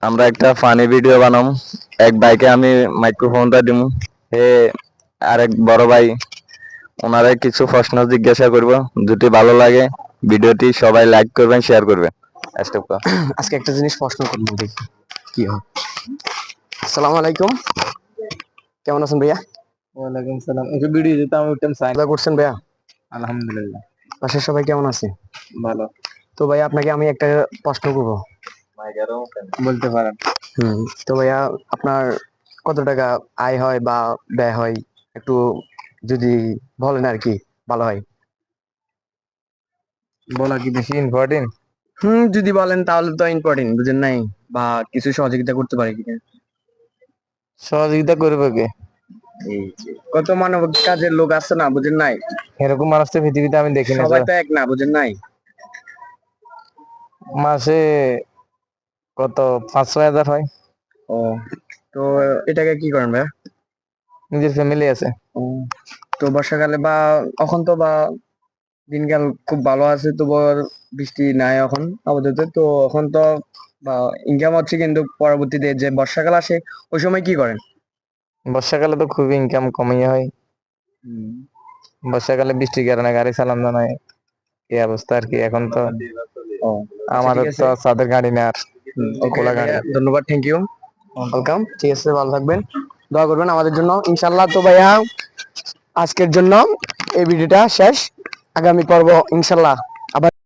আমরা একটা funny video বানাম। এক ভাইকে আমি মাইক্রোফোনটা দিম, হে আরেক বড় ভাই ওনারে কিছু প্রশ্ন জিজ্ঞাসা করব। যদি ভালো লাগে ভিডিওটি সবাই লাইক করবেন, শেয়ার করবেন। স্টপ কর। আজকে একটা জিনিস প্রশ্ন করবো, দেখি কি হয়। আসসালামু আলাইকুম, কেমন আছেন ভাইয়া? ওয়ালাইকুম সালাম। ওকে ভিডিও যেটা আমি উঠতাম সাইন। ভালো করছেন ভাইয়া? আলহামদুলিল্লাহ বাসার সবাই কেমন আছে? ভালো। তো ভাইয়া আপনাকে আমি একটা প্রশ্ন করবো। বলতে পারেন। তো ভাইয়া, আপনার কত টাকা আয় হয় বা ব্যয় হয়, একটু যদি বলেন আর কি ভালো হয়। বলা কি বেশি ইম্পর্টেন্ট? যদি বলেন তাহলে তো ইম্পর্টেন্ট, বুঝেন নাই, বা কিছু সহযোগিতা করতে পারি কিনা। সহযোগিতা করবে কে? এই যে কত মানবিক কাজের লোক আছে না, বুঝেন নাই, এরকম মানুষ তো পৃথিবীতে আমি দেখি না। সবাই তো এক না, বুঝেন নাই। মাসে কত 5-6 হাজার হয়। ও, তো এটাকে কি করেন ভাইয়া? নিজের ফ্যামিলি আছে। ও, তো বর্ষাকালে বা এখন তো বা দিনকাল খুব ভালো আছে, তো বৃষ্টি নাই এখন আপাতত, তো এখন তো বা ইনকাম হচ্ছে, কিন্তু পরবর্তীতে যে বর্ষাকাল আসে ওই সময় কি করেন? বর্ষাকালে তো খুবই ইনকাম কমই হয়। বর্ষাকালে বৃষ্টির কারণে গাড়ি চালানো নাই, এই অবস্থা আর কি। এখন তো ও, আমাদের তো ছাদের গাড়ি না, আর খোলা গাড়ি। ধন্যবাদ, থ্যাংক ইউ, ওয়েলকাম। ঠিক আছে, ভালো থাকবেন, দোয়া করবেন আমাদের জন্য ইনশাল্লাহ। তো ভাইয়া আজকের জন্য এই ভিডিওটা শেষ, আগামী পর্ব ইনশাল্লাহ